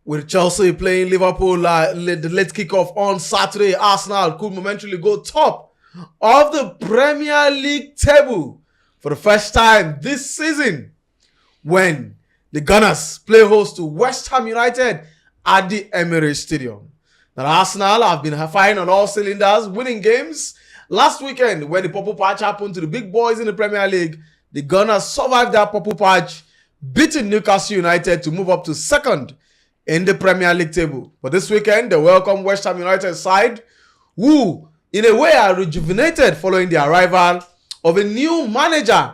With Chelsea playing Liverpool, the late kickoff on Saturday, Arsenal could momentarily go top of the Premier League table for the first time this season when the Gunners play host to West Ham United at the Emirates Stadium. Now, Arsenal have been firing on all cylinders, winning games. Last weekend, when the purple patch happened to the big boys in the Premier League, the Gunners survived that purple patch, beating Newcastle United to move up to second in the Premier League table. But this weekend, they welcome West Ham United side, who, in a way, are rejuvenated following the arrival of a new manager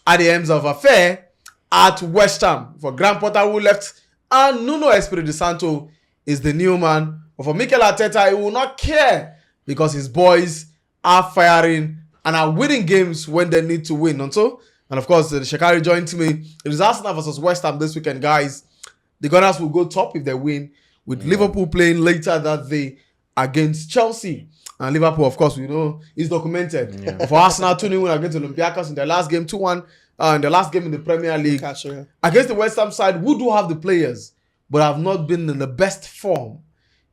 at the ends of affair at West Ham. For Graham Potter, who left, and Nuno Espirito Santo is the new man. But for Mikel Arteta, he will not care because his boys are firing and are winning games when they need to win. And of course, the Shekari joined me. It is Arsenal versus West Ham this weekend, guys. The Gunners will go top if they win, with Liverpool playing later that day against Chelsea. And Liverpool, of course, we know, is documented. Yeah. For Arsenal, 2-0 win against Olympiacos in their last game, 2-1 in the last game in the Premier League. Against the West Ham side, who do have the players, but have not been in the best form.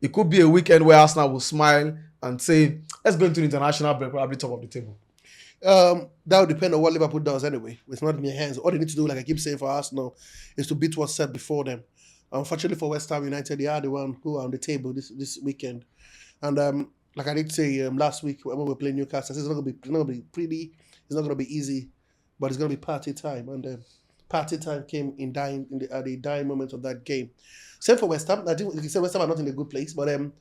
It could be a weekend where Arsenal will smile and say, let's go into the international break, probably top of the table. That would depend on what Liverpool does anyway. It's not in their hands. All they need to do, like I keep saying for Arsenal, is to beat what's set before them. Unfortunately for West Ham United, they are the one who are on the table this weekend. And like I did say last week when we were playing Newcastle, it's not going to be pretty. It's not going to be easy, but it's going to be party time. And party time came at the dying moment of that game. Same for West Ham. I think you said West Ham are not in a good place, but a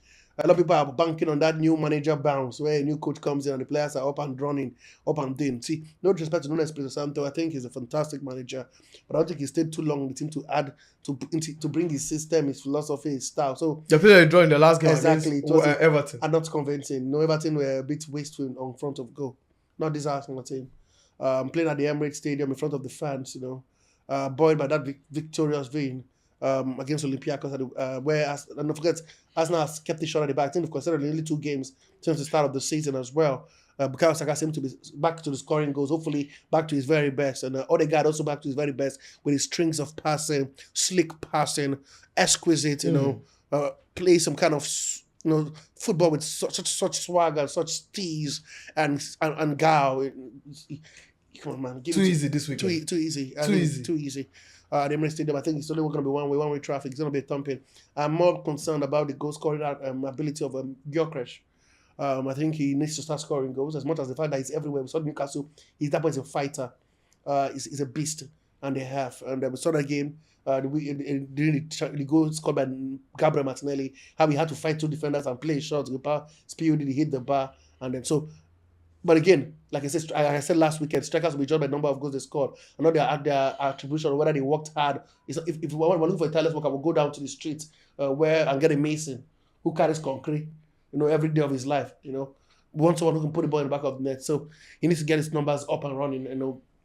lot of people are banking on that new manager bounce where a new coach comes in and the players are up and running, up and doing. See, no disrespect to Nuno Espirito Santo, I think he's a fantastic manager, but I don't think he stayed too long in the team to add to bring his system, his philosophy, his style. So the player drawing the last game exactly against Everton, and not convincing. No, Everton were a bit wasteful on front of goal. Not this Arsenal team. Playing at the Emirates Stadium in front of the fans, buoyed by that victorious win. Against Olympiacos, where, and don't forget, Arsenal has kept it short at the back. I think they've considered nearly 2 games since the start of the season as well. Bukayo Saka seems to be back to the scoring goals, hopefully back to his very best. And Odegaard also back to his very best with his strings of passing, slick passing, exquisite, play some kind of football with such swagger, such steez and guile. Come on, man. Too easy this week. Too easy. Too easy. The Emirates Stadium, I think it's only going to be one-way traffic. It's going to be a thumping. I'm more concerned about the goal scoring ability of Gyökeres. I think he needs to start scoring goals as much as the fact that he's everywhere. We saw Newcastle. He's a fighter. He's a beast, and they have. And we saw that game during the goal scored by Gabriel Martinelli, how he had to fight 2 defenders and play shots. The bar, he hit the bar, and then so. But again, like I said last weekend, strikers will be judged by the number of goals they scored, and not their attribution or whether they worked hard. If we're looking for a tireless worker, we'll go down to the streets and get a mason who carries concrete, every day of his life. We want someone who can put the ball in the back of the net. So he needs to get his numbers up and running,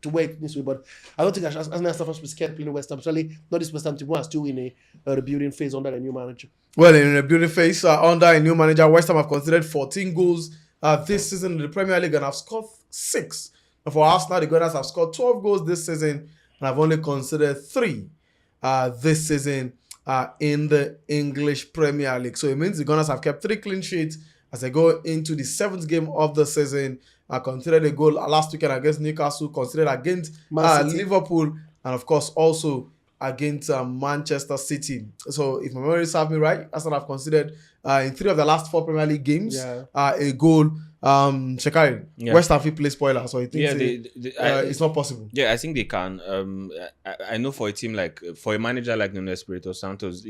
to where it needs to be. But I don't think Arsenal supposed to be scared playing West Ham, especially not this West Ham team who are still in a rebuilding phase under a new manager. Well, in a rebuilding phase under a new manager, West Ham have considered 14 goals this season in the Premier League and have scored 6. And for Arsenal, the Gunners have scored 12 goals this season and have only considered 3 this season in the English Premier League. So it means the Gunners have kept 3 clean sheets as they go into the 7th game of the season. Considered a goal last weekend against Newcastle, considered against Liverpool, and of course also against Manchester City. So if my memory serves me right, Arsenal have considered in 3 of the last 4 Premier League games a goal. Shekari, West Ham play spoiler, so I think it's not possible. Yeah, I think they can. I know for a manager like Nuno Espirito Santos,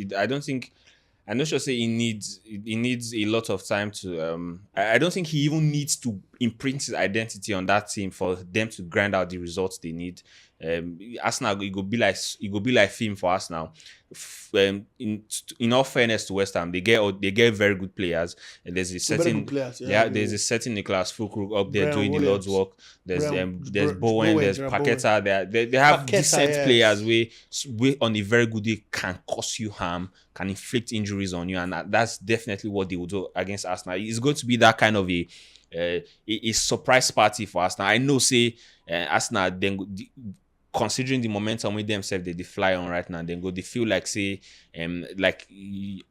I'm not sure say he needs a lot of time to I don't think he even needs to imprint his identity on that team for them to grind out the results they need. Arsenal, it go be like film for Arsenal. In all fairness to West Ham, they get very good players. And there's a certain there's a certain Nicholas Fulkrug up there doing the Lord's work. There's Bowen, there's Paqueta. They have decent players we on a very good day can cause you harm, can inflict injuries on you, and that's definitely what they will do against Arsenal. It's going to be that kind of a surprise party for Arsenal. I know, say Arsenal then considering the momentum with themselves they fly on right now, then go they feel like say like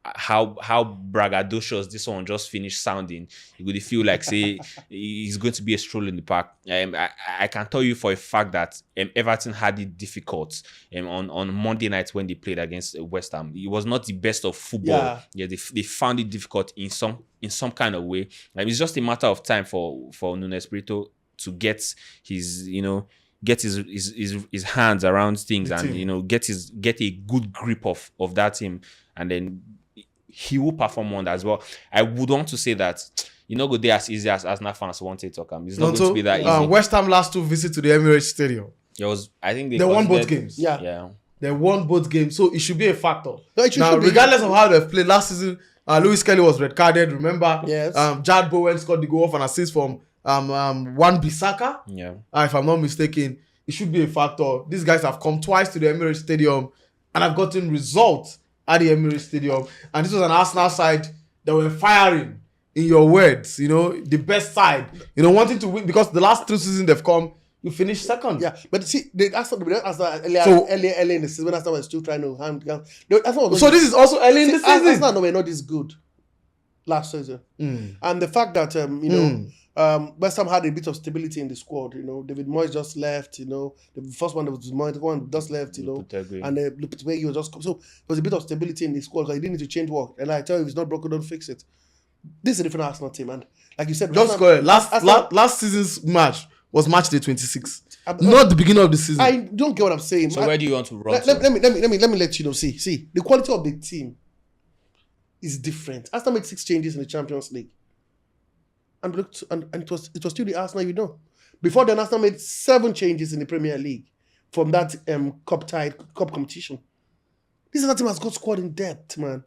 how braggadocious this one just finished sounding. You go they feel like say it's going to be a stroll in the park. I can tell you for a fact that Everton had it difficult on Monday night when they played against West Ham. It was not the best of football. Yeah, they found it difficult in some kind of way. Like, it's just a matter of time for Nuno Espirito to get his his hands around things and get a good grip of that team, and then he will perform on that as well. I would want to say that go there as easy as Arsenal fans want it to come. It's not going to be that easy. West Ham last 2 visits to the Emirates Stadium. I think they won both games. Yeah. They won both games, so it should be a factor. No, regardless of how they've played last season, Lewis Kelly was red carded. Remember? Yes. Jad Bowen scored the goal off an assist from Wan-Bissaka. Yeah. If I'm not mistaken, it should be a factor. These guys have come twice to the Emirates Stadium and have gotten results at the Emirates Stadium. And this was an Arsenal side that were firing, in your words, the best side, wanting to win, because the last 2 seasons they've come, you finished second. Yeah, but see, Arsenal earlier in the season when Arsenal was still trying to hand. So this is also early in the season. Arsenal were not this good last season, and the fact that West Ham had a bit of stability in the squad. David Moyes just left. The first one that was Moyes, the one just left. And Lopetegui was just so there was a bit of stability in the squad because he didn't need to change work. And I tell you, if it's not broken, don't fix it. This is a different Arsenal team, and like you said, just go ahead. Last season's match was match day 26, not the beginning of the season. I don't get what I'm saying. So where do you want to run? Let me let you know. See, the quality of the team is different. Arsenal made 6 changes in the Champions League, and it was still the Arsenal Before then, Arsenal made 7 changes in the Premier League from that cup competition. This other team has got squad in depth, man.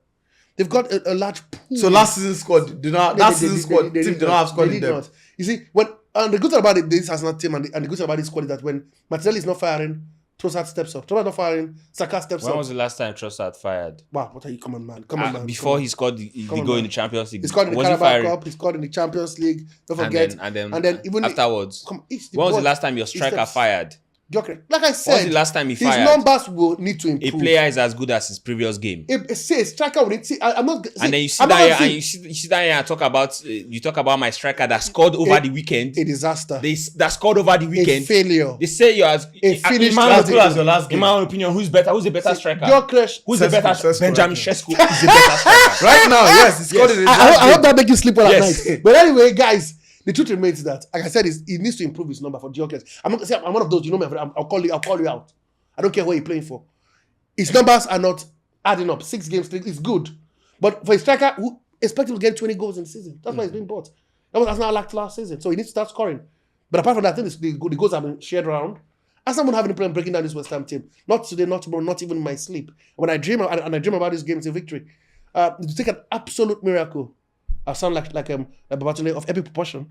They've got a large pool. So last season's squad did not. That season's squad team did not have squad in depth. You see, and the good thing about this Arsenal team and the good thing about this squad is that when Martinelli is not firing, Trossard steps up. Trossard not firing, Saka steps up. When was the last time Trossard fired? Wow, what are you? Come on, man. Before he scored the goal in the Champions League. He scored in the Carabao Cup. He scored in the Champions League. Don't forget. And then even afterwards. When was the last time your striker fired? Like I said, when was the last time he fired? His numbers will need to improve. A player is as good as his previous game. Say striker will need. I'm not. And then you sit down here and talk about my striker that scored over the weekend. A disaster. That scored over the weekend. A failure. They say you're as finished as good as your last game. In my own opinion, who's better? Who's the better striker? Who's the better? Benjamin Sesko is the better striker. Right now, yes, he scored in his I hope that makes you sleep well at night. But anyway, guys. The truth remains that, like I said, he needs to improve his number for Gyökeres. I'm not gonna say I'm one of those. I'll call you out. I don't care what you're playing for. His numbers are not adding up. 6 games, it's good, but for a striker who expect him to get 20 goals in the season, that's why he's being bought. That was Arsenal lacked last season, so he needs to start scoring. But apart from that, I think the goals have been shared around. Arsenal won't have any problem breaking down this West Ham team. Not today, not tomorrow, not even in my sleep. When I dream about this game, it's a victory. To take an absolute miracle. I sound like a Babatule of epic proportion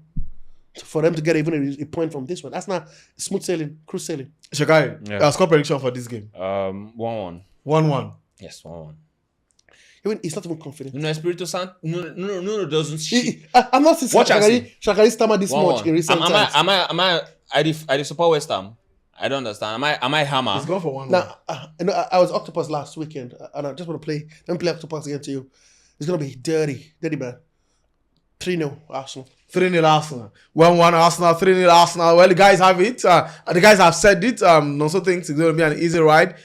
for them to get even a point from this one. That's not smooth sailing, cruise sailing. Shakari, score prediction for this game. 1-1. 1-1. Yes, 1-1. Even he's not even confident. No, Espirito Santo. No, doesn't. I'm not saying Shakari stammer this much in recent times. Am I support West Ham? I don't understand. Am I hammer? He's going for 1-1. Now, I was Octopus last weekend, and I just want to play. Let me play Octopus again to you. It's gonna be dirty, man. 3-0 Arsenal. 3-0 Arsenal. 1-1 Arsenal, 3-0 Arsenal. Well, the guys have it. The guys have said it. Also thinks it's going to be an easy ride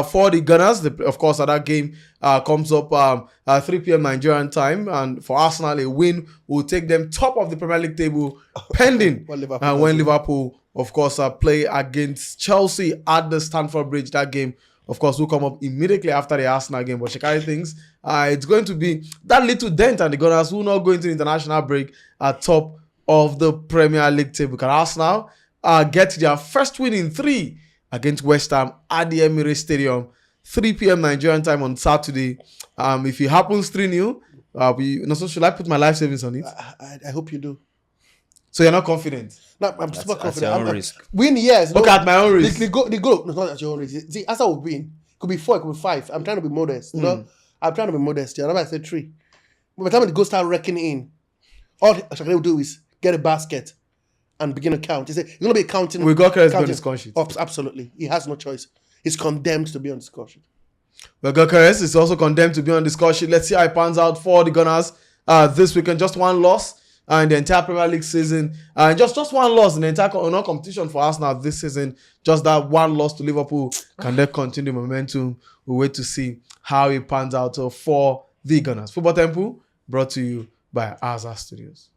for the Gunners. Of course, that game comes up 3 p.m. Nigerian time. And for Arsenal, a win will take them top of the Premier League table, pending when Liverpool, of course, play against Chelsea at the Stamford Bridge. That game, of course, will come up immediately after the Arsenal game. But Shikari thinks it's going to be that little dent, and the Gunners will not go into the international break at top of the Premier League table. Can Arsenal get their first win in 3 against West Ham at the Emirates Stadium, 3 p.m. Nigerian time on Saturday? If it happens 3-0, should I put my life savings on it? I hope you do. So you're not confident? No, I'm super confident. At your own risk. Win, yes. Look at my own risk. The goal, no, not at your own risk. See, Arsenal will win. It could be 4, it could be 5. I'm trying to be modest. You know? I'm trying to be modest. That's why I said 3. By the time the goals start reckoning in, all Shakira will do is get a basket and begin to count. He's going to be counting. We got Gyökeres on the score sheet. Absolutely. He has no choice. He's condemned to be on the score sheet. Well, Gyökeres is also condemned to be on the score sheet. Let's see how it pans out for the Gunners this weekend. Just one loss in the entire Premier League season. Just one loss in the entire competition for Arsenal this season. Just that one loss to Liverpool. Can they continue the momentum? We'll wait to see how it pans out for the Gunners. Football Temple brought to you by Azar Studios.